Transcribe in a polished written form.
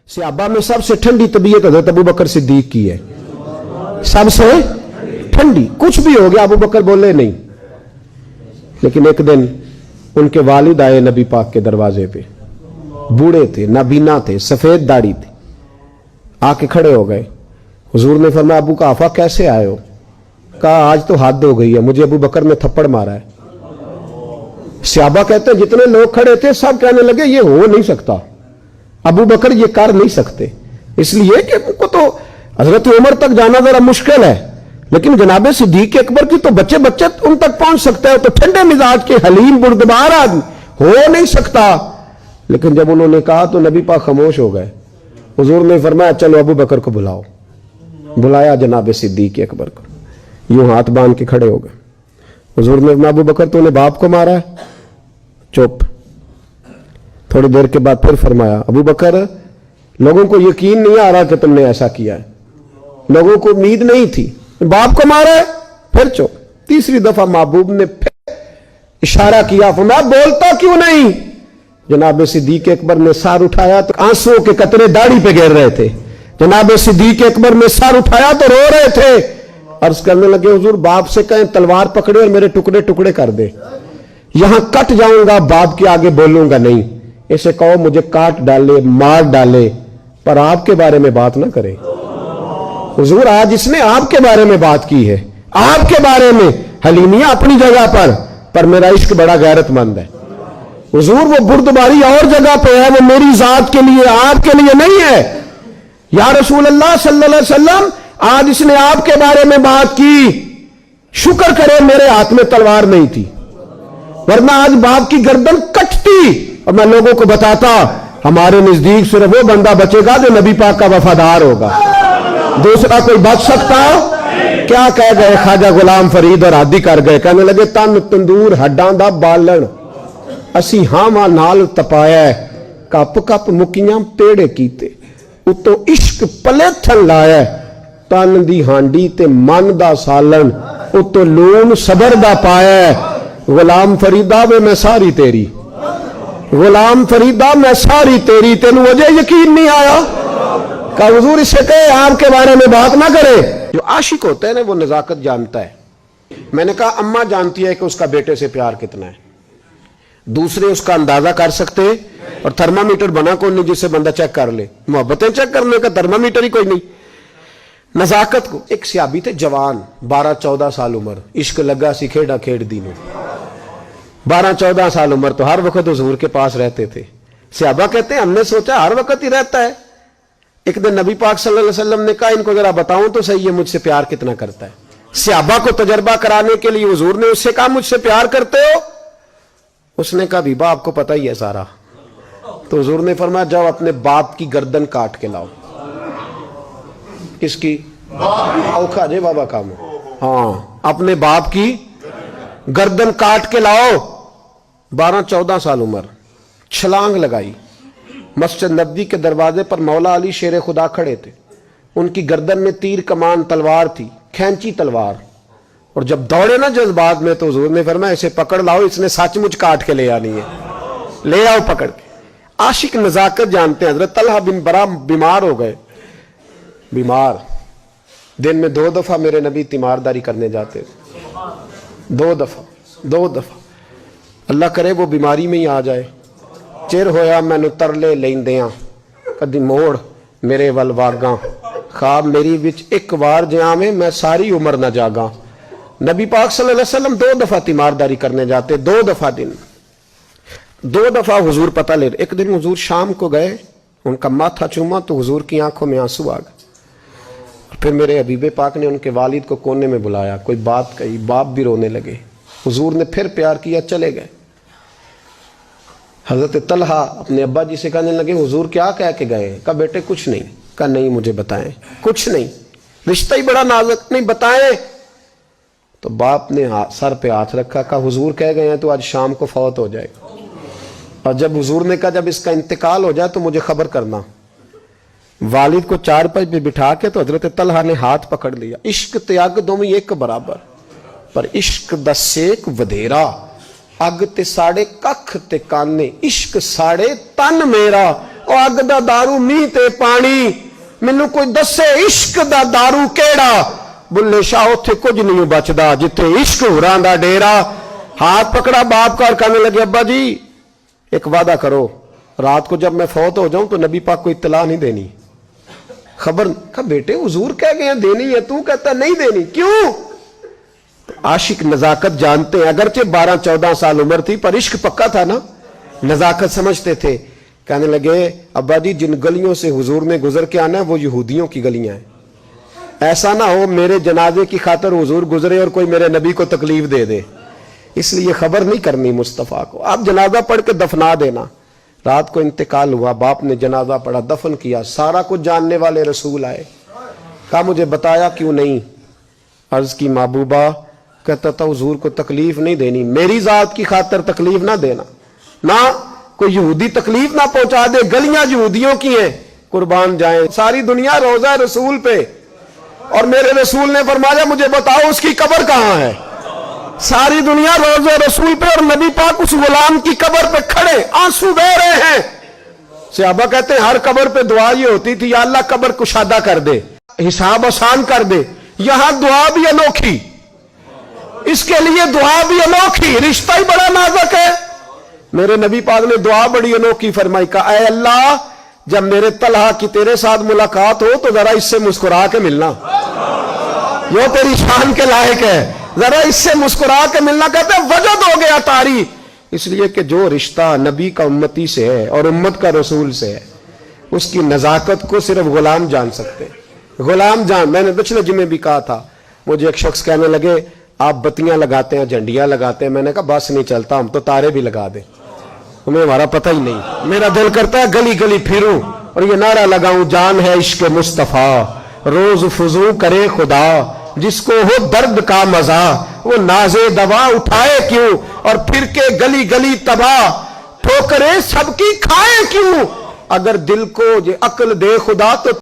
सहाबा में सबसे ठंडी तबीयत हज़रत अबू बकर सिद्दीक की है, सबसे ठंडी। कुछ भी हो गया अबू बकर बोले नहीं। लेकिन एक दिन उनके वालिद आए नबी पाक के दरवाजे पे, बूढ़े थे, नाबीना थे, सफेद दाढ़ी थी, आके खड़े हो गए। हुजूर ने फरमाया अबू काफा कैसे आए हो? कहा आज तो हद हो गई है, मुझे अबू बकर ने थप्पड़ मारा है। सहाबा कहते हैं जितने लोग खड़े थे सब कहने लगे ये हो नहीं सकता, अबू बकर ये कर नहीं सकते, इसलिए कि उनको तो हजरत उमर तक जाना जरा मुश्किल है, लेकिन जनाबे सिद्दीक अकबर की तो बच्चे बच्चे उन तक पहुंच सकते हैं, तो ठंडे मिजाज के हलीम बुर्दबार आदमी हो नहीं सकता। लेकिन जब उन्होंने कहा तो नबी पाक खामोश हो गए। हुजूर ने फरमाया चलो अबू बकर को बुलाओ। बुलाया जनाबे सिद्दीक अकबर को, यूं हाथ बांध के खड़े हो गए। हुजूर ने फरमाया अबू बकर तूने बाप को मारा है? चुप। थोड़ी देर के बाद फिर फरमाया अबू बकर लोगों को यकीन नहीं आ रहा कि तुमने ऐसा किया है, लोगों को उम्मीद नहीं थी, बाप को मारा है? फिर चुप। तीसरी दफा महबूब ने फिर इशारा किया, फरमाया बोलता क्यों नहीं? जनाब सिद्दीक अकबर ने सर उठाया तो आंसुओं के कतरे दाढ़ी पे गिर रहे थे। जनाब सिद्दीक अकबर ने सर उठाया तो रो रहे थे। अर्ज करने लगे हुजूर बाप से कहें तलवार पकड़े और मेरे टुकड़े टुकड़े कर दे, यहां कट जाऊंगा, बाप के आगे बोलूंगा नहीं। इसे कहो मुझे काट डाले, मार डाले, पर आपके बारे में बात ना करे। हुजूर आज इसने आपके बारे में बात की है, आपके बारे में। हलीमिया अपनी जगह पर मेरा इश्क बड़ा गैरतमंद है। हुजूर वो बुर्दबारी और जगह पे है, वो मेरी जात के लिए, आपके लिए नहीं है। या रसूल अल्लाह सल्लल्लाहु अलैहि वसल्लम आज इसने आपके बारे में बात की, शुक्र करे मेरे हाथ में तलवार नहीं थी, वरना आज बाप की गर्दन कटती और मैं लोगों को बताता हमारे नजदीक सिर्फ वो बंदा बचेगा जो नबी पाक का वफादार होगा, दूसरा कोई बच सकता? क्या कह गए ख्वाजा गुलाम फरीद और आदि कर गए, कहने लगे तन तंदूर हड्डां दा बालन असी हावां नाल तपाया, कप कप मुकियां पेड़े कीते, उतों इश्क पलेथन लाया, तन दी हांडी ते मन दा सालन, उतों लून सबर दा पाया। गुलाम फरीदा वे मैं सारी तेरी, गुलाम फरीदा मैं सारी तेरी, तेनू वजह यकीन नहीं आया? का हुजूर इससे कहे आपके बारे में बात ना करे। जो आशिक होता है ना वो नजाकत जानता है। मैंने कहा अम्मा जानती है कि उसका बेटे से प्यार कितना है, दूसरे उसका अंदाजा कर सकते हैं, और थर्मामीटर बना कौन नहीं जिससे बंदा चेक कर ले? मोहब्बतें चेक करने का थर्मामीटर ही कोई नहीं। नजाकत को एक सहाबी थे जवान, 12-14 साल उम्र, इश्क लगा सी खेड़ा खेड़ दी में, 12-14 साल उम्र, तो हर वक्त हुजूर के पास रहते थे। सहाबा कहते हैं हमने सोचा हर वक्त ही रहता है। एक दिन नबी पाक सल्लल्लाहु अलैहि वसल्लम ने कहा इनको जरा बताऊं तो सही है मुझसे प्यार कितना करता है। सहाबा को तजर्बा कराने के लिए हुजूर ने उससे कहा मुझसे प्यार करते हो? उसने कहा बीबा आपको पता ही है सारा। तो हुजूर ने फरमाया जाओ अपने बाप की गर्दन काट के लाओ। किसकी? औखा जे बाबा काम। हाँ अपने बाप की गर्दन काट के लाओ। 12-14 साल उम्र, छलांग लगाई। मस्जिद नबवी के दरवाजे पर मौला अली शेर खुदा खड़े थे, उनकी गर्दन में तीर कमान तलवार थी, खैंची तलवार, और जब दौड़े ना जज्बात में तो हुजूर ने फरमाया इसे पकड़ लाओ, इसने सचमुच काट के ले आनी है, ले आओ पकड़ के। आशिक नजाकत जानते हैं। हजरत तलहा बिन बरा बीमार हो गए, बीमार, दिन में 2 दफा मेरे नबी तीमारदारी करने जाते थे, 2 दफा। अल्लाह करे वो बीमारी में ही आ जाए। चिर होया मैनू तरले लेंदियां, कदी मोड़ मेरे वल वागा, ख्वाब मेरी विच एक बार जियावे मैं सारी उम्र न जागा। नबी पाक सल्लल्लाहु अलैहि वसल्लम 2 दफा तीमारदारी करने जाते, 2 दफा दिन, 2 दफा हुजूर पता ले। एक दिन हुजूर शाम को गए, उनका माथा चूमा तो हुजूर की आंखों में आंसू आ गए। फिर मेरे हबीबे पाक ने उनके वालिद को कोने में बुलाया, कोई बात कही, बाप भी रोने लगे। हुजूर ने फिर प्यार किया, चले गए। हजरत तलहा अपने अब्बा जी से कहने लगे हुजूर क्या कह के गए? कहा बेटे कुछ नहीं। कहा नहीं मुझे बताएं। कुछ नहीं, रिश्ता ही बड़ा नाजुक, नहीं बताएं। तो बाप ने सर पे हाथ रखा, कहा हुजूर कह गए हैं तो आज शाम को फौत हो जाएगा, और जब हुजूर ने कहा जब इसका इंतकाल हो जाए तो मुझे खबर करना। वालिद को चारपाई पे बिठा के तो हजरत तलहा ने हाथ पकड़ लिया। इश्क त्याग दोवें एक बराबर, पर इश्क दा सेक वधेरा, अग ते साड़े कख ते काने, इश्क साड़े तन मेरा, ਉਹ ਅੱਗ ਦਾ दारू ਮੀਂਹ ਤੇ ਪਾਣੀ, ਮੈਨੂੰ ਕੋਈ ਦੱਸੇ ਇਸ਼ਕ ਦਾ दारू ਕਿਹੜਾ। ਬੁੱਲੇ ਸ਼ਾਹ ਉੱਥੇ ਕੁਝ ਨਹੀਂ ਬਚਦਾ ਜਿੱਥੇ ਇਸ਼ਕ ਹੋਰਾਂ ਦਾ ਡੇਰਾ। हाथ पकड़ा बाप का और कहने लगे अब्बा जी एक वादा करो, रात को जब मैं फौत हो जाऊं तो नबी पाक को इत्तला नहीं देनी, खबर। कहा बेटे हुजूर कह गए हैं देनी है, तू कहता नहीं देनी, क्यों? तो आशिक नजाकत जानते हैं, अगरचे 12-14 साल उम्र थी पर इश्क पक्का था ना, नजाकत समझते थे। कहने लगे अब्बा जी जिन गलियों से हुजूर ने गुजर के आना है वो यहूदियों की गलियां हैं, ऐसा ना हो मेरे जनाजे की खातर हुजूर गुजरे और कोई मेरे नबी को तकलीफ दे दे, इसलिए खबर नहीं करनी मुस्तफ़ा को, आप जनाजा पढ़ के दफना देना। रात को इंतकाल हुआ, बाप ने जनाजा पढ़ा, दफन किया, सारा कुछ जानने वाले रसूल आए। कहा मुझे बताया क्यों नहीं? अर्ज की महबूबा, कहता था हुजूर को तकलीफ नहीं देनी, मेरी जात की खातर तकलीफ ना देना, ना कोई यहूदी तकलीफ ना पहुंचा दे, गलियां यहूदियों की हैं, कुर्बान जाए सारी दुनिया रोजा रसूल पे। और मेरे रसूल ने फरमाया मुझे बताओ उसकी कब्र कहां है? सारी दुनिया रोज़े रसूल पे और नबी पाक उस गुलाम की कब्र पे खड़े आंसू बह रहे हैं। सहाबा कहते हैं हर कब्र पे दुआ ये होती थी, या अल्लाह कब्र कुशादा कर दे, हिसाब आसान कर दे। यहां दुआ भी अनोखी, इसके लिए दुआ भी अनोखी, रिश्ता ही बड़ा नाजुक है। मेरे नबी पाक ने दुआ बड़ी अनोखी फरमाई, कहा ऐ अल्लाह जब मेरे तलहा की तेरे साथ मुलाकात हो तो जरा इससे मुस्कुरा के मिलना, यो तेरी शान के लायक है, जरा इससे मुस्कुरा के मिलना। कहते वजद हो गया तारी, इसलिए कि जो रिश्ता नबी का उम्मती से है और उम्मत का रसूल से है उसकी नजाकत को सिर्फ गुलाम जान सकते हैं। गुलाम जान, मैंने पिछले जुमे भी कहा था, मुझे एक शख्स कहने लगे आप बत्तियां लगाते हैं, झंडियां लगाते हैं, मैंने कहा बस नहीं चलता, हम तो तारे भी लगा दें, तुम्हें हमारा पता ही नहीं। मेरा दिल करता है गली गली फिरूं और ये नारा लगाऊं, जान है इश्क मुस्तफा रोज फुजू करे खुदा, जिसको हो दर्द का मजा वो नाजे दवा उठाए क्यों, और फिर के गली गली तबाह ठोकरे सबकी खाए क्यों। अगर दिल को ये अक्ल दे खुदा तो